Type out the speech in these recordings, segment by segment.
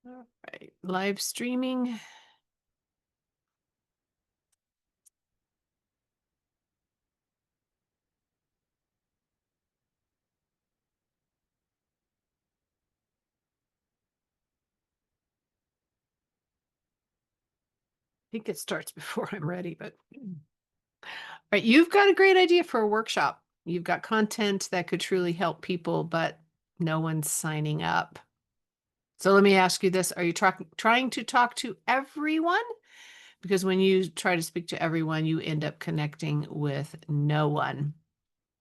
All right, live streaming. I think it starts before I'm ready, but all right, you've got a great idea for a workshop. You've got content that could truly help people, but no one's signing up. So let me ask you this. Are you trying to talk to everyone? Because when you try to speak to everyone, you end up connecting with no one.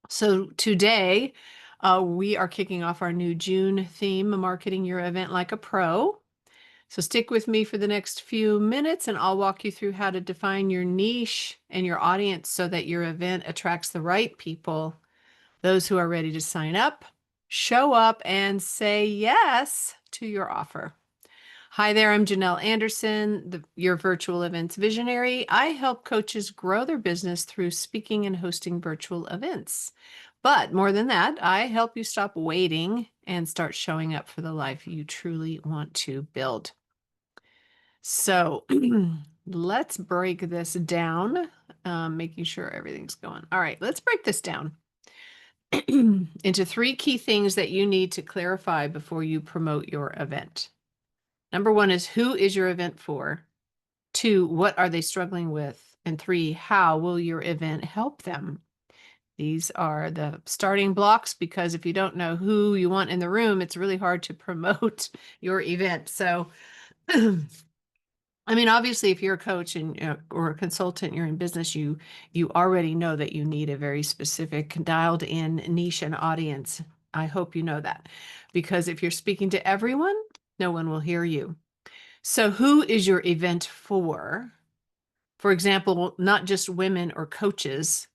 So today, we are kicking off our new June theme, Marketing Your Event Like a Pro. So stick with me for the next few minutes and I'll walk you through how to define your niche and your audience so that your event attracts the right people, those who are ready to sign up, show up, and say yes to your offer. Hi there, I'm Janelle Anderson, your virtual events visionary. I help coaches grow their business through speaking and hosting virtual events. But more than that, I help you stop waiting and start showing up for the life you truly want to build. So let's break this down, making sure everything's going. All right, let's break this down into 3 key things that you need to clarify before you promote your event. Number 1 is, who is your event for? 2, what are they struggling with? And 3, how will your event help them? These are the starting blocks, because if you don't know who you want in the room, it's really hard to promote your event. So I mean, obviously, if you're a coach and or a consultant, you're in business, you already know that you need a very specific, dialed in niche and audience. I hope you know that, because if you're speaking to everyone, no one will hear you. So who is your event for? For example, not just women or coaches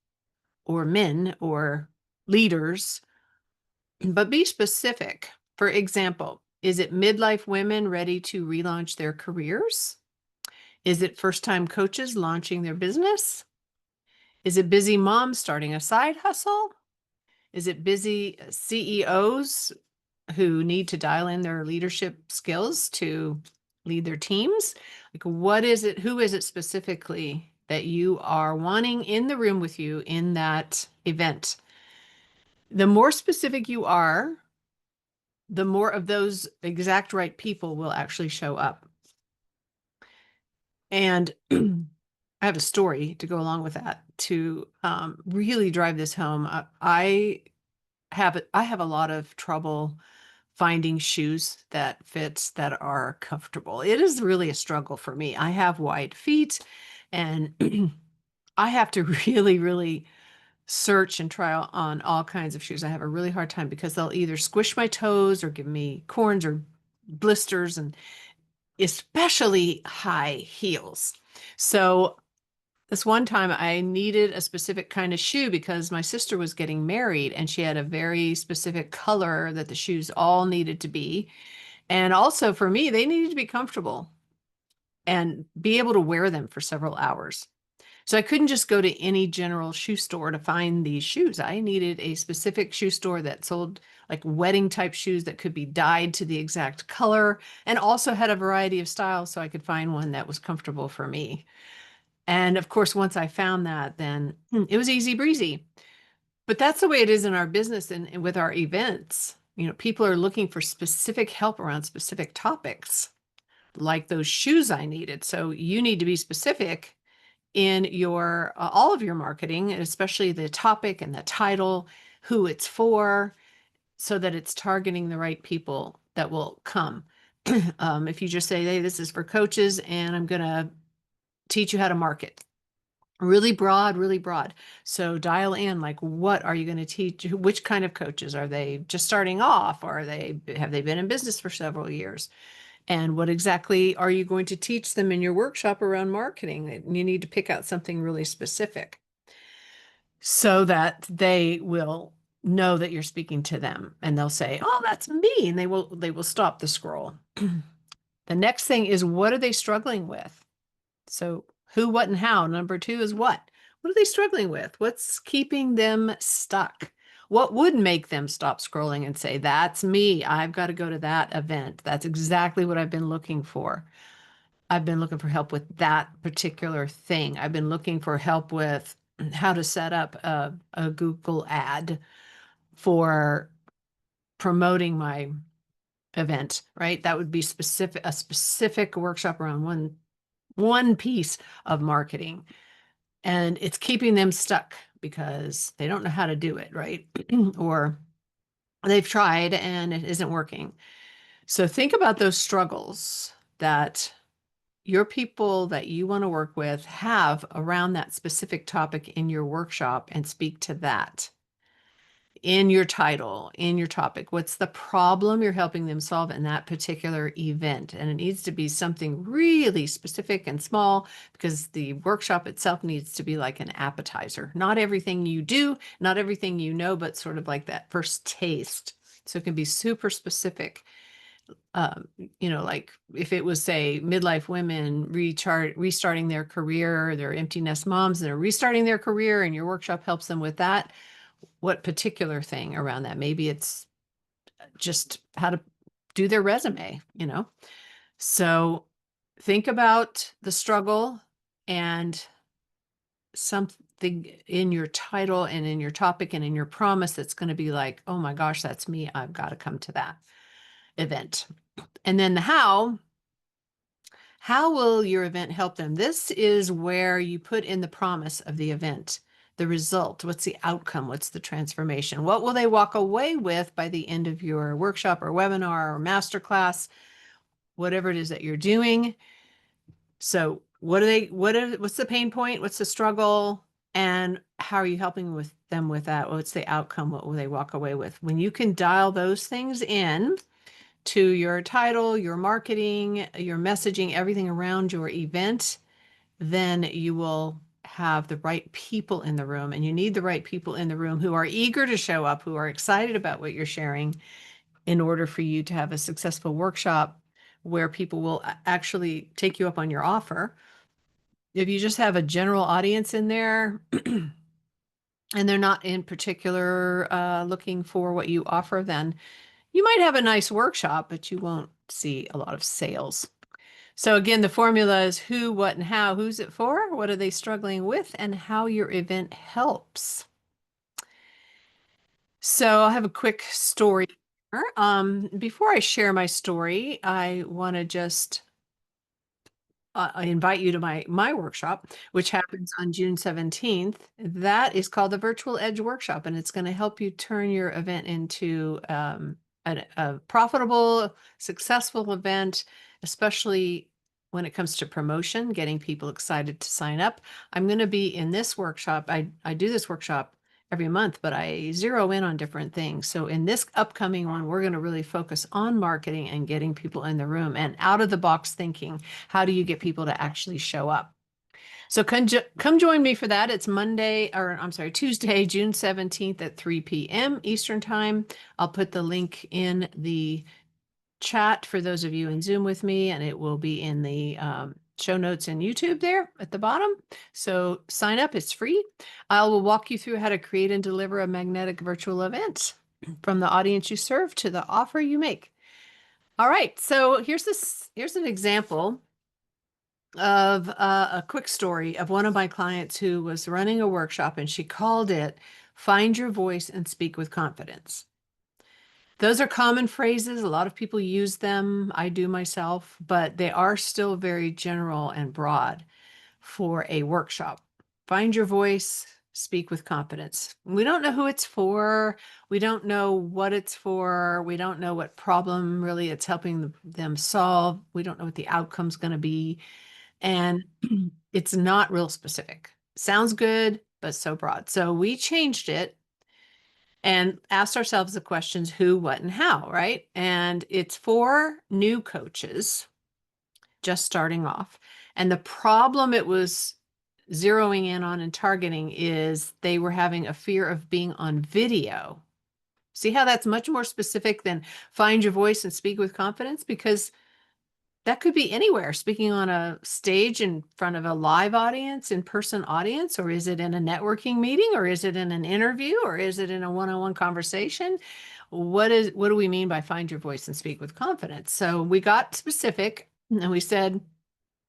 or men or leaders, but be specific. For example, is it midlife women ready to relaunch their careers? Is it first-time coaches launching their business? Is it busy moms starting a side hustle? Is it busy CEOs who need to dial in their leadership skills to lead their teams? Like, what is it? Who is it specifically that you are wanting in the room with you in that event? The more specific you are, the more of those exact right people will actually show up. And I have a story to go along with that to really drive this home. I have a lot of trouble finding shoes that fits that are comfortable. It is really a struggle for me. I have wide feet, and I have to really, really search and try on all kinds of shoes. I have a really hard time because they'll either squish my toes or give me corns or blisters, and especially high heels. So this one time I needed a specific kind of shoe because my sister was getting married and she had a very specific color that the shoes all needed to be. And also for me, they needed to be comfortable and be able to wear them for several hours. So I couldn't just go to any general shoe store to find these shoes. I needed a specific shoe store that sold like wedding type shoes that could be dyed to the exact color and also had a variety of styles so I could find one that was comfortable for me. And of course, once I found that, then it was easy breezy. But that's the way it is in our business and with our events. You know, people are looking for specific help around specific topics, like those shoes I needed. So you need to be specific in your all of your marketing, especially the topic and the title, who it's for, so that it's targeting the right people that will come. If you just say, hey, this is for coaches and I'm going to teach you how to market. Really broad, really broad. So dial in, like, what are you going to teach? Which kind of coaches? Are they just starting off? Or have they been in business for several years? And what exactly are you going to teach them in your workshop around marketing? You need to pick out something really specific so that they will know that you're speaking to them and they'll say, oh, that's me. And they will stop the scroll. The next thing is, what are they struggling with? So who, what, and how. Number 2 is what? What are they struggling with? What's keeping them stuck? What would make them stop scrolling and say, that's me. I've got to go to that event. That's exactly what I've been looking for. I've been looking for help with that particular thing. I've been looking for help with how to set up a Google ad for promoting my event, right? That would be a specific workshop around one piece of marketing. And it's keeping them stuck because they don't know how to do it, right? Or they've tried and it isn't working. So think about those struggles that your people that you want to work with have around that specific topic in your workshop and speak to that in your title, in your topic. What's the problem you're helping them solve in that particular event? And it needs to be something really specific and small because the workshop itself needs to be like an appetizer. Not everything you do, not everything you know, but sort of like that first taste. So it can be super specific. Like if it was, say, midlife women restarting their career, they're empty nest moms and they're restarting their career, and your workshop helps them with that. What particular thing around that? Maybe it's just how to do their resume, So think about the struggle and something in your title and in your topic and in your promise that's going to be like, oh my gosh, that's me. I've got to come to that event. And then the how will your event help them? This is where you put in the promise of the event, the result. What's the outcome? What's the transformation? What will they walk away with by the end of your workshop or webinar or masterclass, whatever it is that you're doing? So what's the pain point? What's the struggle? And how are you helping them with that? What's the outcome? What will they walk away with? When you can dial those things in to your title, your marketing, your messaging, everything around your event, then you will have the right people in the room. And you need the right people in the room who are eager to show up, who are excited about what you're sharing in order for you to have a successful workshop where people will actually take you up on your offer. If you just have a general audience in there and they're not in particular looking for what you offer, then you might have a nice workshop, but you won't see a lot of sales. So again, the formula is who, what, and how. Who's it for? What are they struggling with? And how your event helps. So I'll have a quick story here. Before I share my story, I want to just I invite you to my workshop, which happens on June 17th. That is called the Virtual Edge Workshop, and it's going to help you turn your event into a profitable, successful event, especially when it comes to promotion, getting people excited to sign up. I'm going to be in this workshop. I do this workshop every month, but I zero in on different things. So in this upcoming one, we're going to really focus on marketing and getting people in the room and out of the box thinking. How do you get people to actually show up? So come join me for that. It's Tuesday, June 17th at 3 p.m. Eastern Time. I'll put the link in the chat for those of you in Zoom with me, and it will be in the show notes in YouTube there at the bottom. So sign up, it's free. I will walk you through how to create and deliver a magnetic virtual event from the audience you serve to the offer you make. All right, so here's an example of a quick story of one of my clients who was running a workshop, and she called it Find Your Voice and Speak with Confidence. Those are common phrases. A lot of people use them. I do myself, but they are still very general and broad for a workshop. Find your voice, speak with confidence. We don't know who it's for. We don't know what it's for. We don't know what problem really it's helping them solve. We don't know what the outcome's going to be. And it's not real specific. Sounds good, but so broad. So we changed it and asked ourselves the questions who, what, and how, right? And it's for new coaches just starting off. And the problem it was zeroing in on and targeting is they were having a fear of being on video. See how that's much more specific than find your voice and speak with confidence? Because That could be anywhere, speaking on a stage in front of a live audience, in-person audience, or is it in a networking meeting, or is it in an interview, or is it in a one-on-one conversation? What do we mean by find your voice and speak with confidence? So we got specific and we said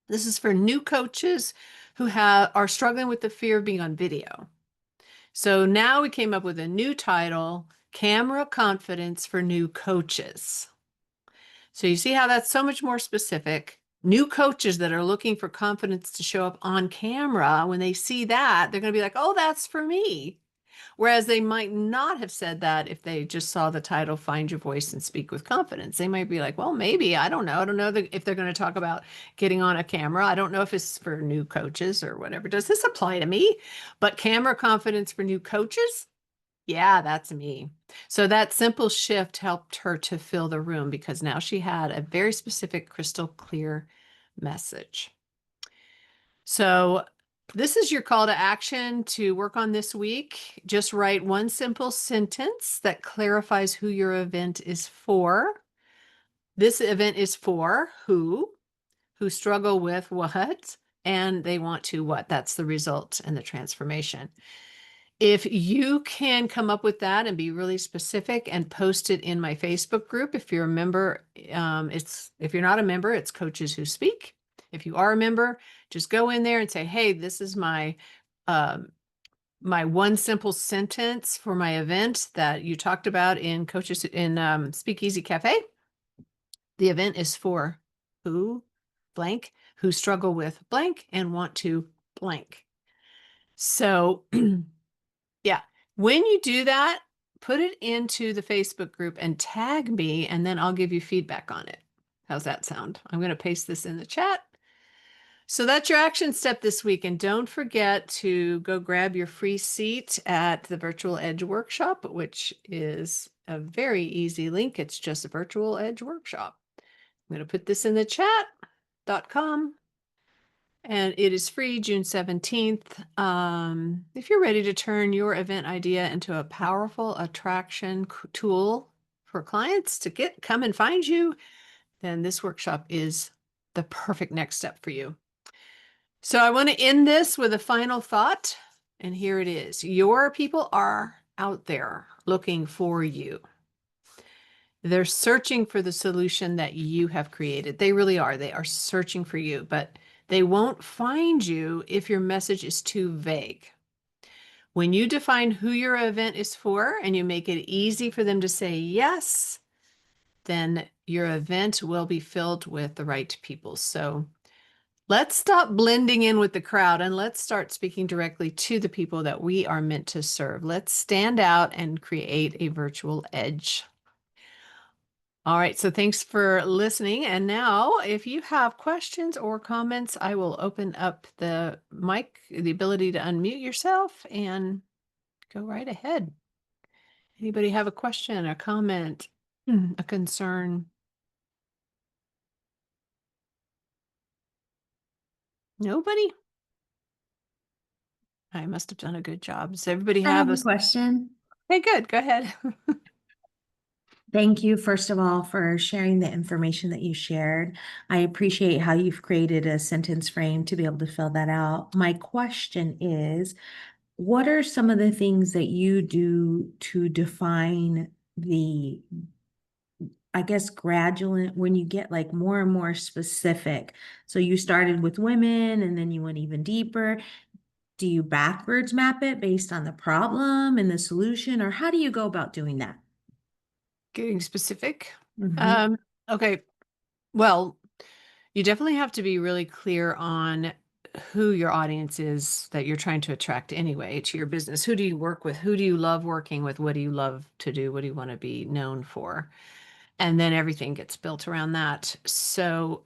this is for new coaches who are struggling with the fear of being on video. So now we came up with a new title, Camera Confidence for New Coaches. So you see how that's so much more specific. New coaches that are looking for confidence to show up on camera, when they see that, they're going to be like, oh, that's for me. Whereas they might not have said that if they just saw the title, Find Your Voice and Speak with Confidence. They might be like, well, maybe, I don't know. I don't know if they're going to talk about getting on a camera. I don't know if it's for new coaches or whatever. Does this apply to me? But camera confidence for new coaches? Yeah, that's me. So that simple shift helped her to fill the room because now she had a very specific, crystal clear message. So this is your call to action to work on this week. Just write one simple sentence that clarifies who your event is for. This event is for who struggle with what, and they want to what. That's the result and the transformation. If you can come up with that and be really specific and post it in my Facebook group, if you're a member, if you're not a member, it's Coaches Who Speak. If you are a member, just go in there and say, hey, this is my my one simple sentence for my event that you talked about in Coaches in Speakeasy Cafe. The event is for who blank, who struggle with blank and want to blank. So yeah, when you do that, put it into the Facebook group and tag me, and then I'll give you feedback on it. How's that sound? I'm going to paste this in the chat. So that's your action step this week. And don't forget to go grab your free seat at the Virtual Edge Workshop, which is a very easy link. It's just a Virtual Edge Workshop. I'm going to put this in the chat.com. And it is free June 17th. If you're ready to turn your event idea into a powerful attraction tool for clients to come and find you, then this workshop is the perfect next step for you. So I want to end this with a final thought, and here it is. Your people are out there looking for you. They're searching for the solution that you have created. They really are. They are searching for you, but they won't find you if your message is too vague. When you define who your event is for and you make it easy for them to say yes, then your event will be filled with the right people. So let's stop blending in with the crowd and let's start speaking directly to the people that we are meant to serve. Let's stand out and create a virtual edge. All right, so thanks for listening. And now, if you have questions or comments, I will open up the mic, the ability to unmute yourself and go right ahead. Anybody have a question, a comment, a concern? Nobody? I must have done a good job. Does everybody I have have a question. Hey, good. Go ahead. Thank you, first of all, for sharing the information that you shared. I appreciate how you've created a sentence frame to be able to fill that out. My question is, what are some of the things that you do to define the, I guess, graduate when you get like more and more specific? So you started with women and then you went even deeper. Do you backwards map it based on the problem and the solution, or how do you go about doing that? Getting specific. Mhm. Okay. Well, you definitely have to be really clear on who your audience is that you're trying to attract anyway to your business. Who do you work with? Who do you love working with? What do you love to do? What do you want to be known for? And then everything gets built around that. So,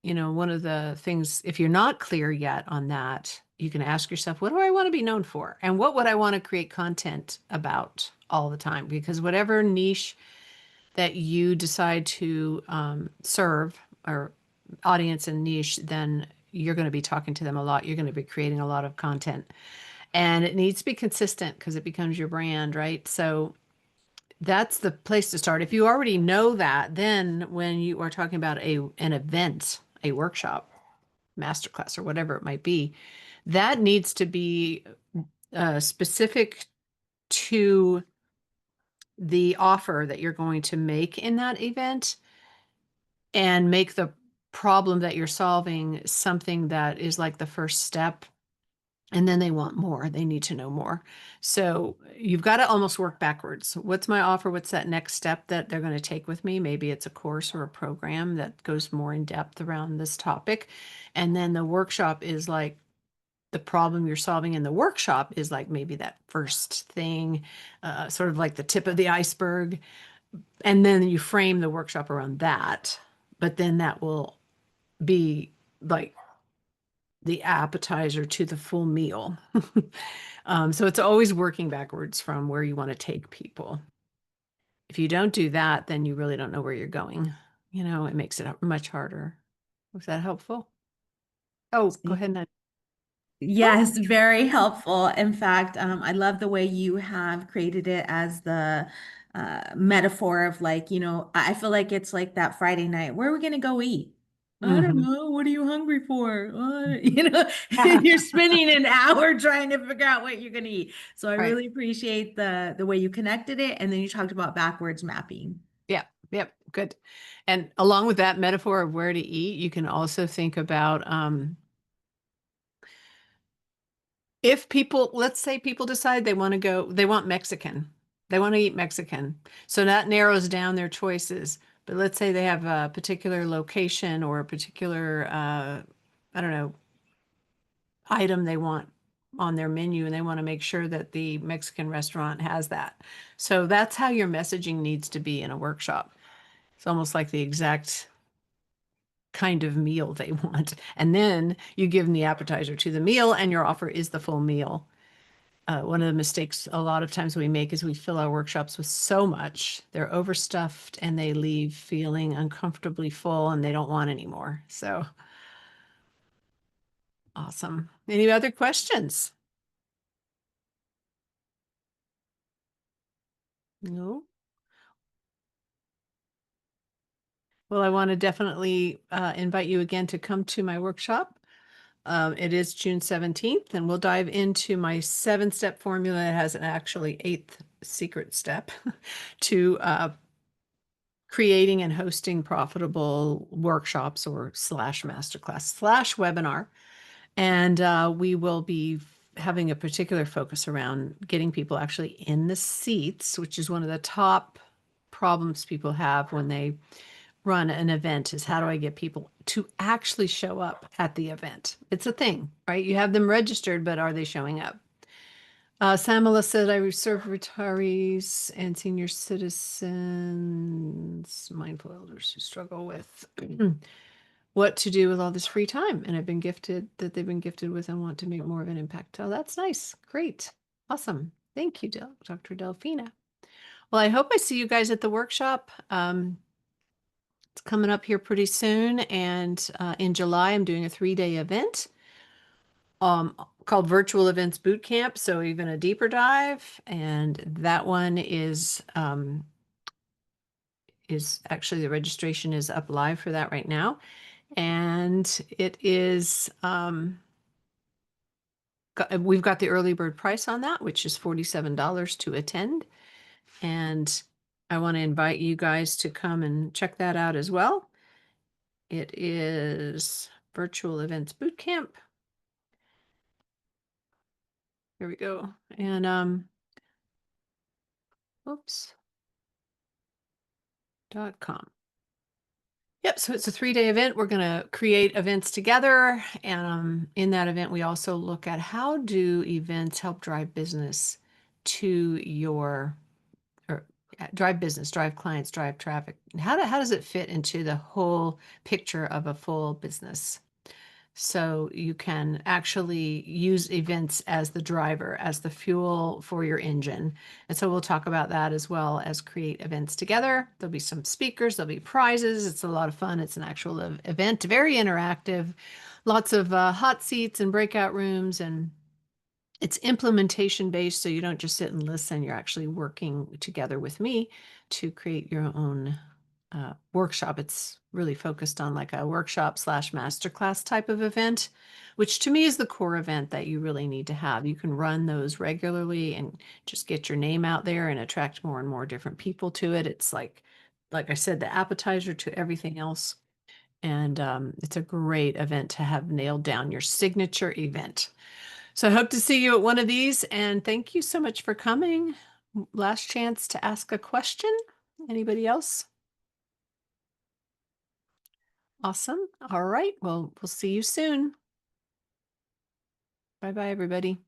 one of the things, if you're not clear yet on that, you can ask yourself, what do I want to be known for? And what would I want to create content about all the time? Because whatever niche that you decide to serve or audience and niche, then you're going to be talking to them a lot. You're going to be creating a lot of content. And it needs to be consistent because it becomes your brand, right? So That's the place to start. If you already know that, then when you are talking about an event, a workshop, masterclass, or whatever it might be, that needs to be specific to the offer that you're going to make in that event, and make the problem that you're solving something that is like the first step. And then they want more. They need to know more. So you've got to almost work backwards. What's my offer? What's that next step that they're going to take with me? Maybe it's a course or a program that goes more in depth around this topic. And then the workshop is like the problem you're solving in the workshop is like maybe that first thing, sort of like the tip of the iceberg. And then you frame the workshop around that. But then that will be like the appetizer to the full meal. So it's always working backwards from where you want to take people. If you don't do that, then you really don't know where you're going. It makes it much harder. Was that helpful? Oh, go ahead and oh. Yes, very helpful. In fact, I love the way you have created it as the metaphor of like, I feel like it's like that Friday night. Where are we gonna go eat? I don't Mhm. know. What are you hungry for? You're spending an hour trying to figure out what you're gonna eat. So I Right. really appreciate the way you connected it, and then you talked about backwards mapping. Yep. Yep. Good. And along with that metaphor of where to eat, you can also think about if people, let's say people decide they want Mexican, they want to eat Mexican. So that narrows down their choices. But let's say they have a particular location or a particular, I don't know, item they want on their menu, and they want to make sure that the Mexican restaurant has that. So that's how your messaging needs to be in a workshop. It's almost like the exact kind of meal they want. And then you give them the appetizer to the meal, and your offer is the full meal. One of the mistakes a lot of times we make is we fill our workshops with so much, they're overstuffed and they leave feeling uncomfortably full and they don't want any more. So awesome. Any other questions? No? Well, I want to definitely invite you again to come to my workshop. It is June 17th, and we'll dive into my 7-step formula. It has an actually 8th secret step to creating and hosting profitable workshops or slash masterclass slash webinar. And we will be having a particular focus around getting people actually in the seats, which is one of the top problems people have when they run an event, is how do I get people to actually show up at the event? It's a thing, right? You have them registered, but are they showing up? Samala said, I serve retirees and senior citizens, mindful elders who struggle with what to do with all this free time. And they've been gifted with and want to make more of an impact. Oh, that's nice. Great. Awesome. Thank you, Dr. Delphina. Well, I hope I see you guys at the workshop. It's coming up here pretty soon. And in July, I'm doing a 3-day event called Virtual Events Boot Camp. So even a deeper dive. And that one is actually, the registration is up live for that right now. And it is, we've got the early bird price on that, which is $47 to attend. And I want to invite you guys to come and check that out as well. It is Virtual Events Boot Camp. Here we go. And oops, .com. Yep, so it's a 3-day event. We're going to create events together. And in that event, we also look at how do events help drive business to your, or drive business, drive clients, drive traffic. How does it fit into the whole picture of a full business? So you can actually use events as the driver, as the fuel for your engine. And so we'll talk about that as well as create events together. There'll be some speakers, there'll be prizes. It's a lot of fun. It's an actual event, very interactive, lots of hot seats and breakout rooms. And It's implementation based, so you don't just sit and listen. You're actually working together with me to create your own workshop. It's really focused on like a workshop slash masterclass type of event, which to me is the core event that you really need to have. You can run those regularly and just get your name out there and attract more and more different people to it. It's like I said, the appetizer to everything else. And it's a great event to have nailed down your signature event. So I hope to see you at one of these. And thank you so much for coming. Last chance to ask a question. Anybody else? Awesome. All right. Well, we'll see you soon. Bye bye, everybody.